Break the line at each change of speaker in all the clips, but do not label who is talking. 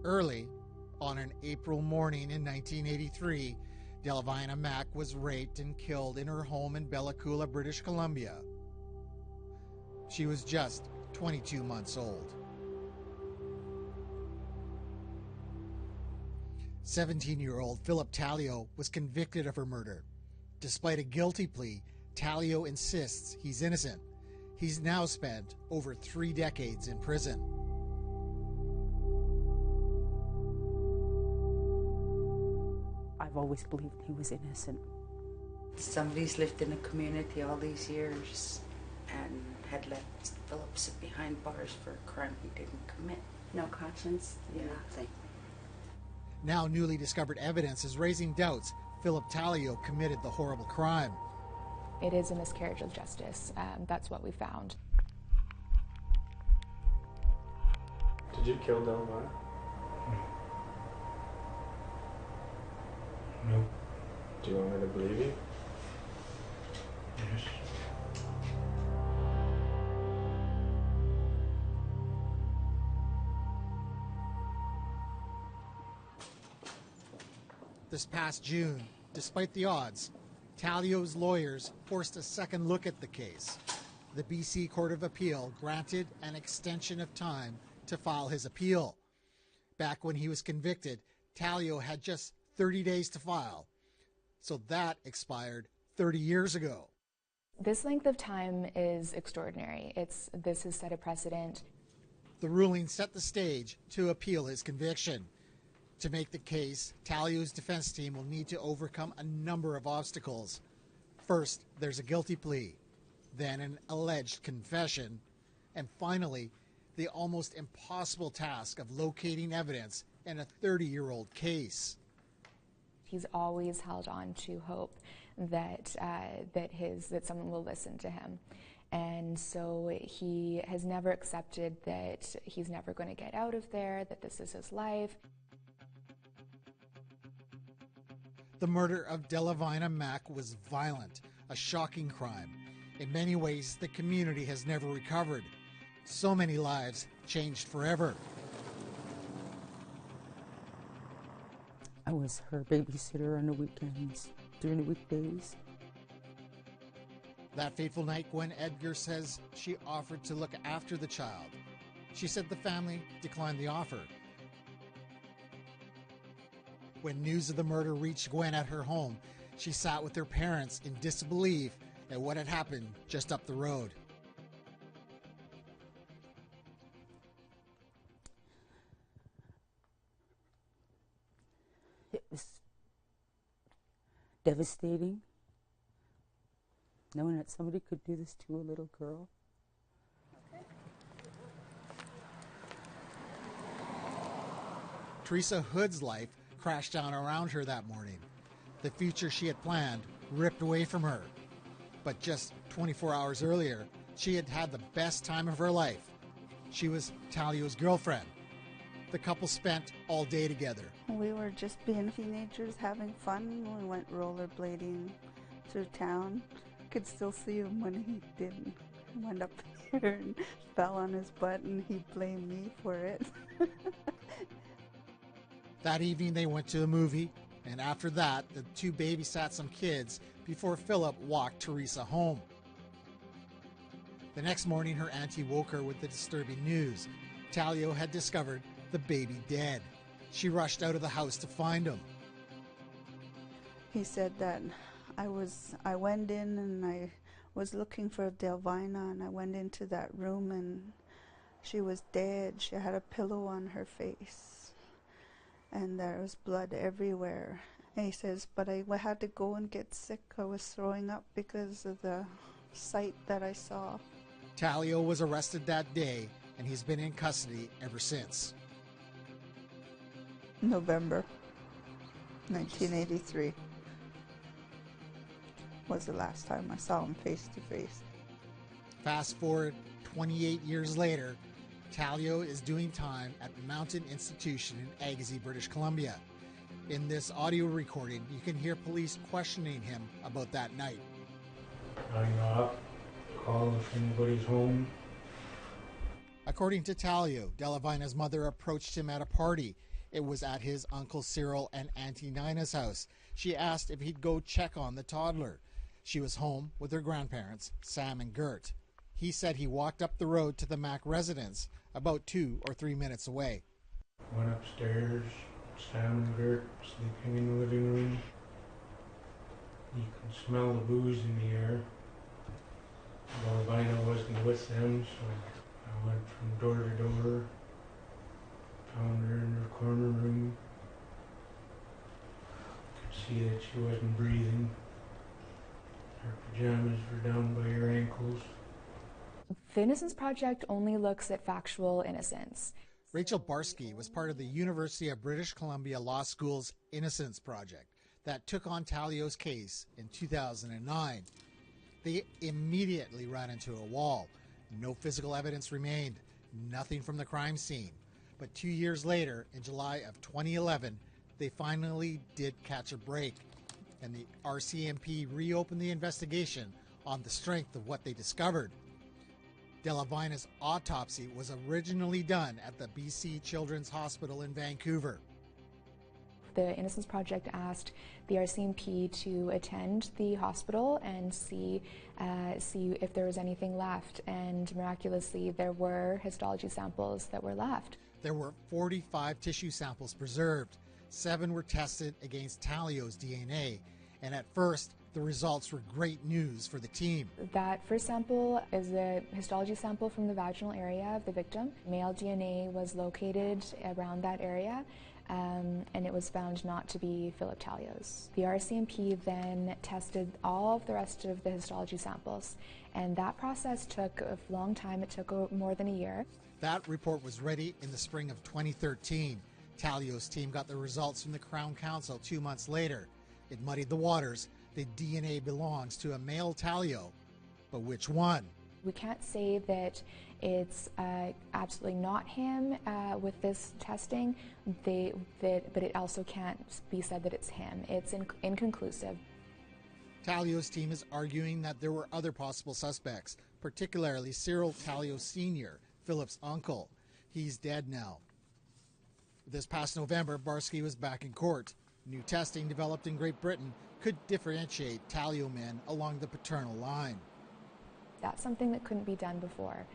Early on an April morning in 1983, Delavina Mack was raped and killed in her home in Bella Coola, British Columbia. She was just 22 months old. 17-year-old Phillip Tallio was convicted of her murder. Despite a guilty plea, Tallio insists he's innocent. He's now spent over 3 decades in prison.
I've always believed he was innocent.
Somebody's lived in a community all these years and had let Phillip sit behind bars for a crime he didn't commit. No conscience, nothing.
Now newly discovered evidence is raising doubts Phillip Tallio committed the horrible crime.
It is a miscarriage of justice. That's what we found.
Did you kill Delavina?
No.
Do you want me to believe you?
Yes.
This past June, despite the odds, Tallio's lawyers forced a second look at the case. The BC Court of Appeal granted an extension of time to file his appeal. Back when he was convicted, Tallio had just 30 days to file. So that expired 30 years ago.
This length of time is extraordinary. This has set a precedent.
The ruling set the stage to appeal his conviction. To make the case, Tallio's defense team will need to overcome a number of obstacles. First, there's a guilty plea, then an alleged confession, and finally, the almost impossible task of locating evidence in a 30-year-old case.
He's always held on to hope that someone will listen to him. And so he has never accepted that he's never going to get out of there, that this is his life.
The murder of Delavina Mack was violent, a shocking crime. In many ways, the community has never recovered. So many lives changed forever.
I was her babysitter on the weekends, during the weekdays.
That fateful night, Gwen Edgar says she offered to look after the child. She said the family declined the offer. When news of the murder reached Gwen at her home, she sat with her parents in disbelief at what had happened just up the road.
It was devastating, knowing that somebody could do this to a little girl.
Teresa Hood's life crashed down around her that morning. The future she had planned ripped away from her. But just 24 hours earlier, she had had the best time of her life. She was Tallio's girlfriend. The couple spent all day together.
We were just being teenagers having fun. We went rollerblading through town. Could still see him when he didn't. He went up there and fell on his butt and he blamed me for it.
That evening they went to a movie, and after that, the two babysat some kids before Phillip walked Teresa home. The next morning, her auntie woke her with the disturbing news. Tallio had discovered the baby dead. She rushed out of the house to find him.
He said that I went in and I was looking for Delavina, and I went into that room and she was dead. She had a pillow on her face and there was blood everywhere. And he says, but I had to go and get sick. I was throwing up because of the sight that I saw.
Tallio was arrested that day, and he's been in custody ever since.
November 1983 was the last time I saw him face to face.
Fast forward 28 years later, Tallio is doing time at Mountain Institution in Agassiz, British Columbia. In this audio recording, you can hear police questioning him about that night.
Hang up, call if anybody's home.
According to Tallio, Delavina's mother approached him at a party. It was at his Uncle Cyril and Auntie Nina's house. She asked if he'd go check on the toddler. She was home with her grandparents, Sam and Gert. He said he walked up the road to the Mack residence, about 2 or 3 minutes away.
Went upstairs, Sam and Gert sleeping in the living room. You can smell the booze in the air. Delavina wasn't with them, so I went from door to door, found her in her corner room. Could see that she wasn't breathing. Her pajamas were down by her ankles.
The Innocence Project only looks at factual innocence.
Rachel Barsky was part of the University of British Columbia Law School's Innocence Project that took on Tallio's case in 2009. They immediately ran into a wall. No physical evidence remained, nothing from the crime scene. But 2 years later, in July of 2011, they finally did catch a break, and the RCMP reopened the investigation on the strength of what they discovered. Delavina's autopsy was originally done at the BC Children's Hospital in Vancouver.
The Innocence Project asked the RCMP to attend the hospital and see if there was anything left, and miraculously there were histology samples that were left.
There were 45 tissue samples preserved. 7 were tested against Tallio's DNA, and at first the results were great news for the team.
That first sample is a histology sample from the vaginal area of the victim. Male DNA was located around that area, and it was found not to be Phillip Tallio's. The RCMP then tested all of the rest of the histology samples, and that process took a long time. It took more than a year.
That report was ready in the spring of 2013. Tallio's team got the results from the Crown Council 2 months later. It muddied the waters. The DNA belongs to a male Tallio, but which one?
We can't say that it's absolutely not him with this testing, but it also can't be said that it's him. It's inconclusive.
Tallio's team is arguing that there were other possible suspects, particularly Cyril Tallio Sr., Philip's uncle. He's dead now. This past November, Barsky was back in court. New testing developed in Great Britain could differentiate Tallio men along the paternal line.
That's something that couldn't be done before.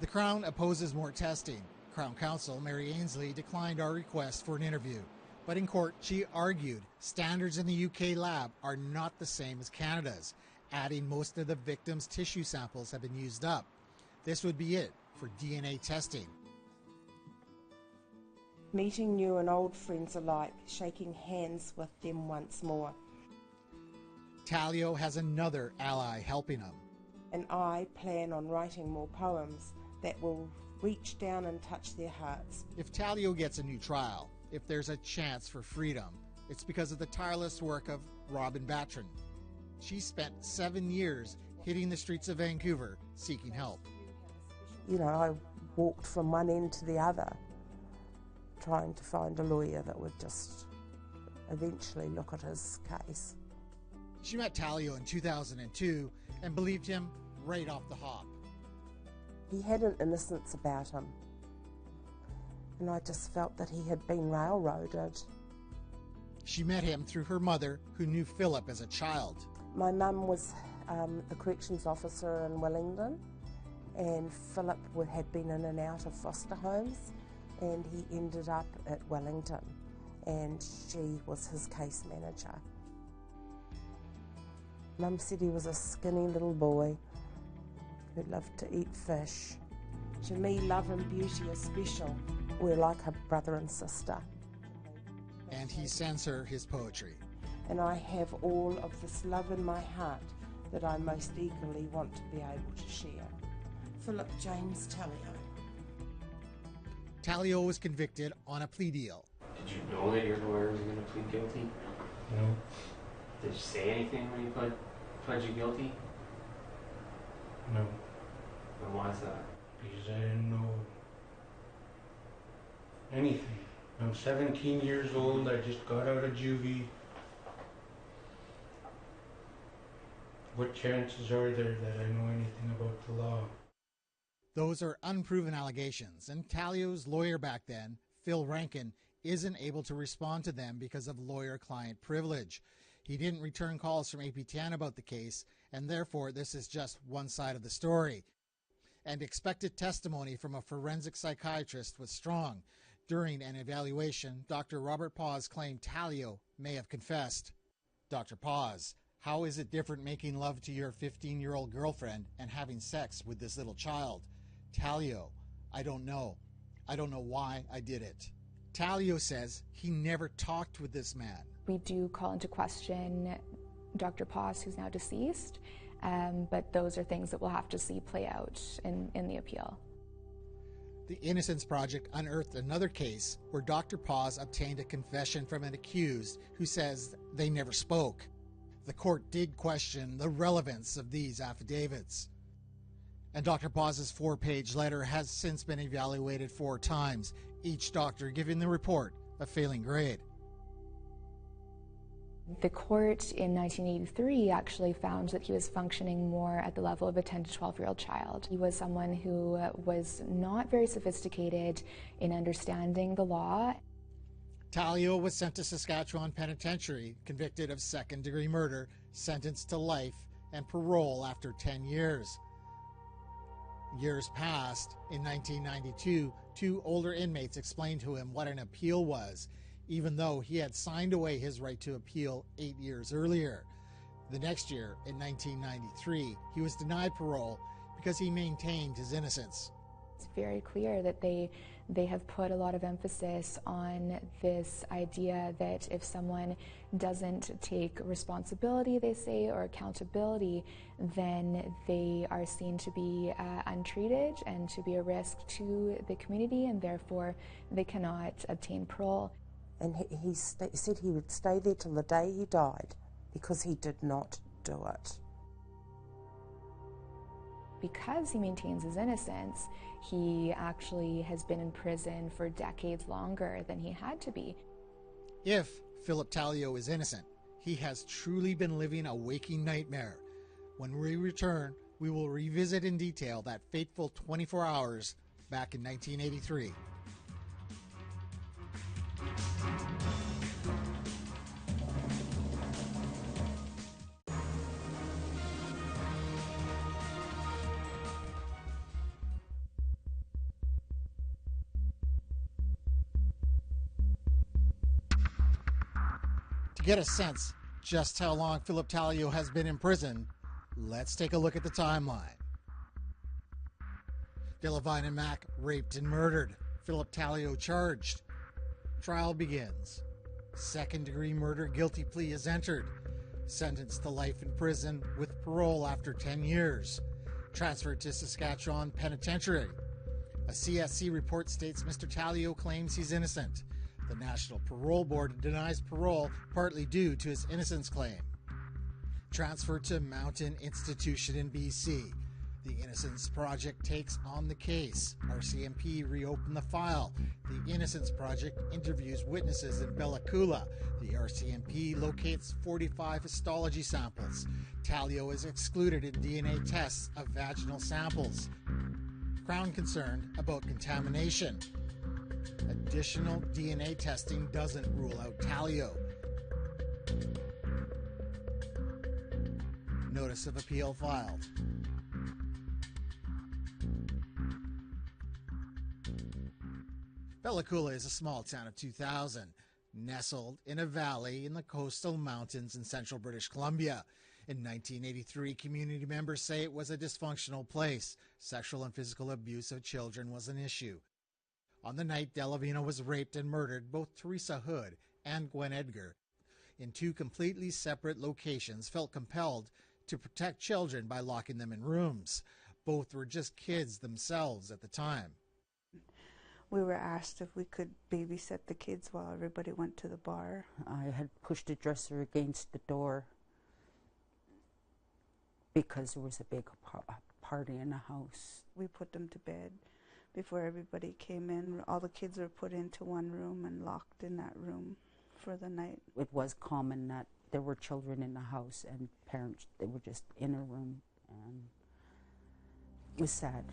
The Crown opposes more testing. Crown Counsel Mary Ainsley declined our request for an interview. But in court, she argued standards in the UK lab are not the same as Canada's, adding most of the victims' tissue samples have been used up. This would be it for DNA testing.
Meeting new and old friends alike, shaking hands with them once more.
Tallio has another ally helping him.
And I plan on writing more poems that will reach down and touch their hearts.
If Tallio gets a new trial, if there's a chance for freedom, it's because of the tireless work of Robin Batron. She spent 7 years hitting the streets of Vancouver seeking help.
You know, I walked from one end to the other, trying to find a lawyer that would just eventually look at his case.
She met Tallio in 2002 and believed him right off the hop.
He had an innocence about him, and I just felt that he had been railroaded.
She met him through her mother, who knew Philip as a child.
My mum was a corrections officer in Wellington, and Philip had been in and out of foster homes, and he ended up at Wellington, and she was his case manager. Mum said he was a skinny little boy who loved to eat fish. To me, love and beauty are special. We're like a brother and sister.
And he sends her his poetry.
And I have all of this love in my heart that I most eagerly want to be able to share. Phillip James Tallio.
Tallio was convicted on a plea deal.
Did you know that your lawyer was going to plead guilty?
No.
Did you say anything when you pled you guilty?
No.
And why is that?
Because I didn't know anything. I'm 17 years old, I just got out of juvie. What chances are there that I know anything about the law?
Those are unproven allegations, and Tallio's lawyer back then, Phil Rankin, isn't able to respond to them because of lawyer-client privilege. He didn't return calls from APTN about the case, and therefore this is just one side of the story. And expected testimony from a forensic psychiatrist was strong. During an evaluation, Dr. Robert Paz claimed Tallio may have confessed. Dr. Paz, how is it different making love to your 15-year-old girlfriend and having sex with this little child? Tallio, I don't know. I don't know why I did it. Tallio says he never talked with this man.
We do call into question Dr. Paz, who's now deceased, but those are things that we'll have to see play out in the appeal.
The Innocence Project unearthed another case where Dr. Paz obtained a confession from an accused who says they never spoke. The court did question the relevance of these affidavits. And Dr. Paz's 4-page letter has since been evaluated 4 times, each doctor giving the report a failing grade.
The court in 1983 actually found that he was functioning more at the level of a 10 to 12-year-old child. He was someone who was not very sophisticated in understanding the law.
Tallio was sent to Saskatchewan Penitentiary, convicted of second-degree murder, sentenced to life and parole after 10 years. Years passed. In 1992, 2 older inmates explained to him what an appeal was, even though he had signed away his right to appeal 8 years earlier. The next year, in 1993, he was denied parole because he maintained his innocence.
It's very clear that they have put a lot of emphasis on this idea that if someone doesn't take responsibility, they say, or accountability, then they are seen to be untreated and to be a risk to the community, and therefore they cannot obtain parole.
And he said he would stay there till the day he died because he did not do it.
Because he maintains his innocence, he actually has been in prison for decades longer than he had to be.
If Phillip Tallio is innocent, he has truly been living a waking nightmare. When we return, we will revisit in detail that fateful 24 hours back in 1983. To get a sense just how long Phillip Tallio has been in prison, let's take a look at the timeline. Delavina Mack raped and murdered. Phillip Tallio charged. Trial begins. Second-degree murder guilty plea is entered. Sentenced to life in prison with parole after 10 years. Transferred to Saskatchewan Penitentiary. A CSC report states Mr. Tallio claims he's innocent. The National Parole Board denies parole, partly due to his innocence claim. Transferred to Mountain Institution in BC. The Innocence Project takes on the case. RCMP reopened the file. The Innocence Project interviews witnesses in Bella Coola. The RCMP locates 45 histology samples. Tallio is excluded in DNA tests of vaginal samples. Crown concerned about contamination. Additional DNA testing doesn't rule out Tallio. Notice of appeal filed. Bella Coola is a small town of 2,000, nestled in a valley in the coastal mountains in central British Columbia. In 1983, community members say it was a dysfunctional place. Sexual and physical abuse of children was an issue. On the night Delavina was raped and murdered, both Teresa Hood and Gwen Edgar, in 2 completely separate locations, felt compelled to protect children by locking them in rooms. Both were just kids themselves at the time.
We were asked if we could babysit the kids while everybody went to the bar.
I had pushed a dresser against the door because there was a big party in the house.
We put them to bed before everybody came in. All the kids were put into one room and locked in that room for the night.
It was common that there were children in the house and parents, they were just in a room, and it was sad.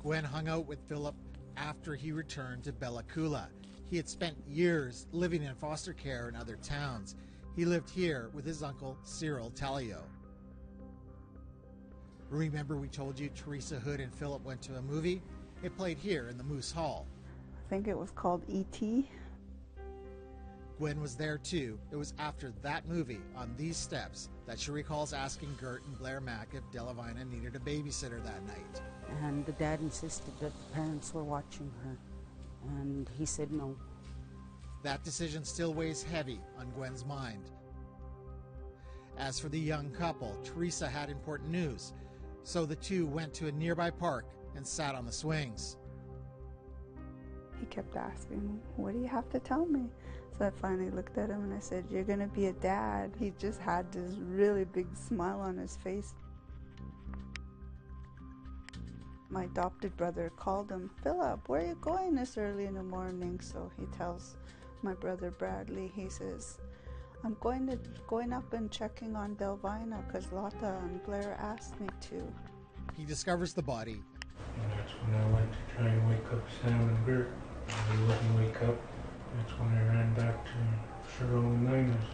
Gwen hung out with Phillip after he returned to Bella Coola. He had spent years living in foster care in other towns. He lived here with his uncle, Phillip Tallio. Remember we told you Teresa Hood and Phillip went to a movie? It played here in the Moose Hall.
I think it was called E.T.
Gwen was there too. It was after that movie, on these steps, that she recalls asking Gert and Blair Mack if Delavina needed a babysitter that night.
And the dad insisted that the parents were watching her, and he said no.
That decision still weighs heavy on Gwen's mind. As for the young couple, Teresa had important news, so the two went to a nearby park and sat on the swings.
He kept asking, what do you have to tell me? So I finally looked at him and I said, you're going to be a dad. He just had this really big smile on his face. My adopted brother called him, Phillip, where are you going this early in the morning? So he tells my brother Bradley, he says, I'm going up and checking on Delavina because Lotta and Blair asked me to.
He discovers the body.
And that's when I went to try and wake up Sam and Gert. And they wouldn't wake up. That's when I ran back to Cheryl and Nina's.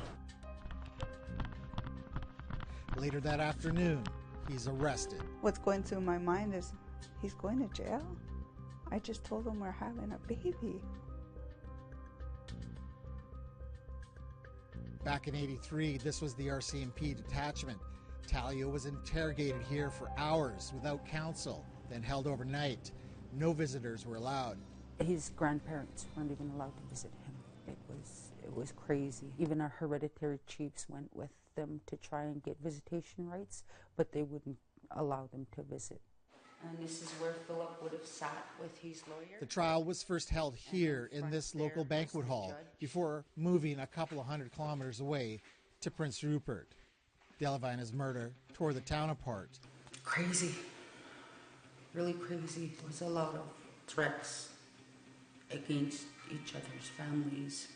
Later that afternoon, he's arrested.
What's going through my mind is, he's going to jail? I just told him we're having a baby.
Back in '83, this was the RCMP detachment. Tallio was interrogated here for hours without counsel, then held overnight. No visitors were allowed.
His grandparents weren't even allowed to visit him. It was crazy. Even our hereditary chiefs went with them to try and get visitation rights, but they wouldn't allow them to visit.
And this is where Phillip would have sat with his lawyer.
The trial was first held here in this local banquet hall before moving a couple of 100 kilometers away to Prince Rupert. Delavina's murder tore the town apart.
Crazy. Really crazy. There was a lot of threats against each other's families.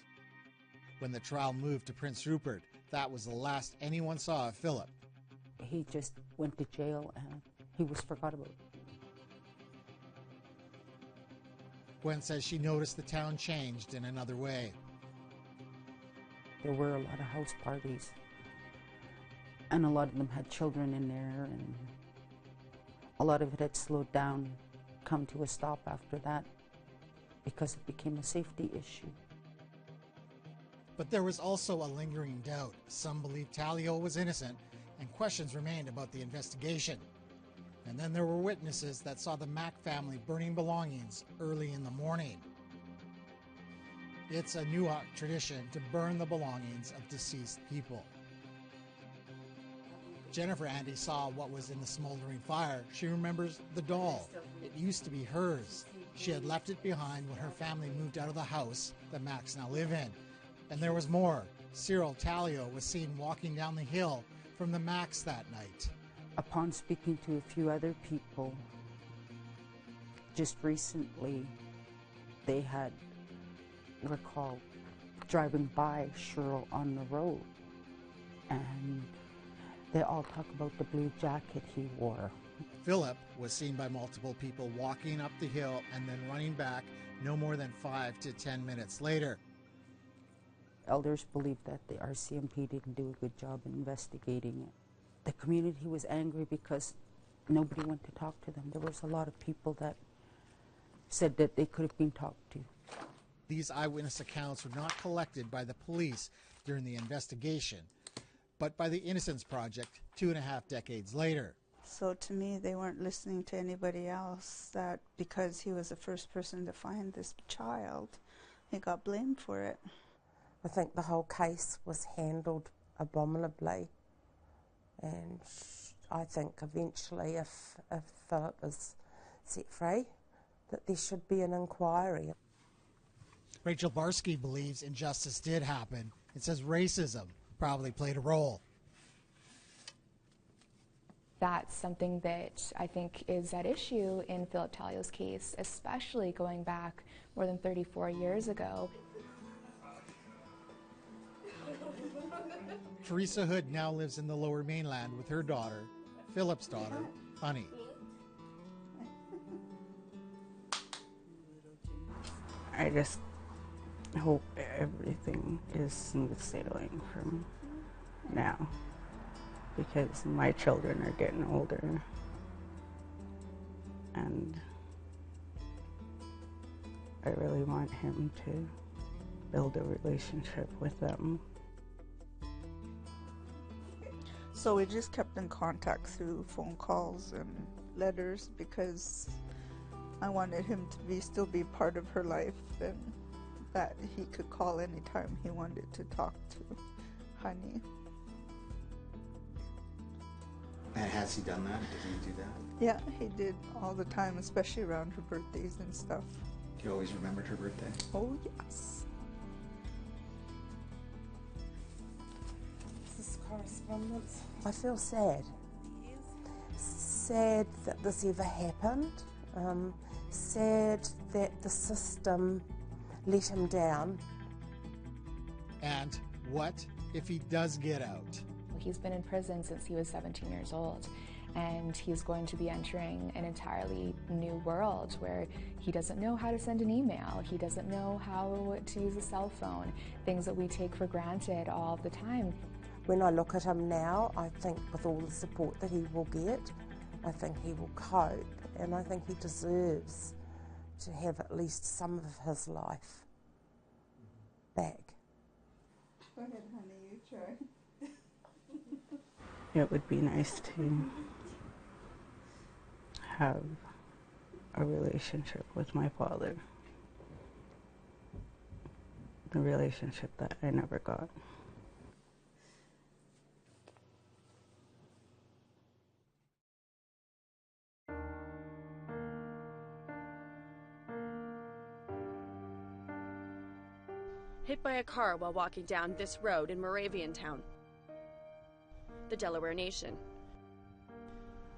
When the trial moved to Prince Rupert, that was the last anyone saw of Phillip.
He just went to jail and he was forgot about.
Gwen says she noticed the town changed in another way.
There were a lot of house parties, and a lot of them had children in there, and a lot of it had slowed down, come to a stop after that, because it became a safety issue.
But there was also a lingering doubt. Some believed Tallio was innocent, and questions remained about the investigation. And then there were witnesses that saw the Mack family burning belongings early in the morning. It's a Nuak tradition to burn the belongings of deceased people. Jennifer Andy saw what was in the smoldering fire. She remembers the doll. It used to be hers. She had left it behind when her family moved out of the house that Macks now live in. And there was more. Phillip Tallio was seen walking down the hill from the Macks that night.
Upon speaking to a few other people, just recently, they had recalled driving by Cheryl on the road, and they all talk about the blue jacket he wore.
Phillip was seen by multiple people walking up the hill and then running back no more than 5 to 10 minutes later.
Elders believe that the RCMP didn't do a good job in investigating it. The community was angry because nobody went to talk to them. There was a lot of people that said that they could have been talked to.
These eyewitness accounts were not collected by the police during the investigation, but by the Innocence Project 2.5 decades later.
So to me, they weren't listening to anybody else, that because he was the first person to find this child, he got blamed for it.
I think the whole case was handled abominably, and I think eventually if Phillip is set free, that there should be an inquiry.
Rachel Barsky believes injustice did happen. It says racism probably played a role.
That's something that I think is at issue in Phillip Tallio's case, especially going back more than 34 years ago.
Teresa Hood now lives in the Lower Mainland with her daughter, Phillip's daughter, Honey.
I just
I hope everything is smooth sailing from now, because my children are getting older, and I really want him to build a relationship with them.
So we just kept in contact through phone calls and letters because I wanted him to still be part of her life, and that he could call anytime he wanted to talk to Honey.
And has he done that? Did he do that?
Yeah, he did all the time, especially around her birthdays and stuff.
He always remembered her birthday?
Oh, yes.
This is correspondence. I feel sad. Sad that this ever happened. Sad that the system let him down.
And what if he does get out?
He's been in prison since he was 17 years old, and he's going to be entering an entirely new world where he doesn't know how to send an email, he doesn't know how to use a cell phone, things that we take for granted all the time.
When I look at him now, I think with all the support that he will get, I think he will cope, and I think he deserves to have at least some of his life back.
Go ahead, honey, you try.
It would be nice to have a relationship with my father. The relationship that I never got.
Hit by a car while walking down this road in Moravian Town, the Delaware Nation.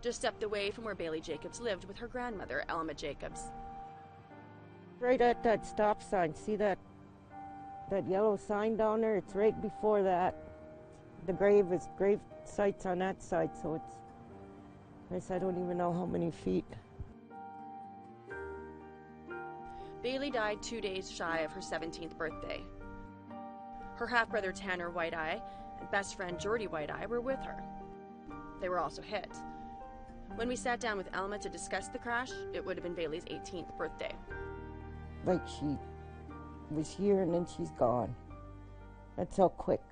Just stepped away from where Bailey Jacobs lived with her grandmother, Alma Jacobs.
Right at that stop sign, see that yellow sign down there? It's right before that. The grave site's on that side, so I don't even know how many feet.
Bailey died 2 days shy of her 17th birthday. Her half-brother Tanner White-Eye and best friend Jordy White-Eye were with her. They were also hit. When we sat down with Alma to discuss the crash, it would have been Bailey's 18th birthday.
Like she was here and then she's gone. That's how quick.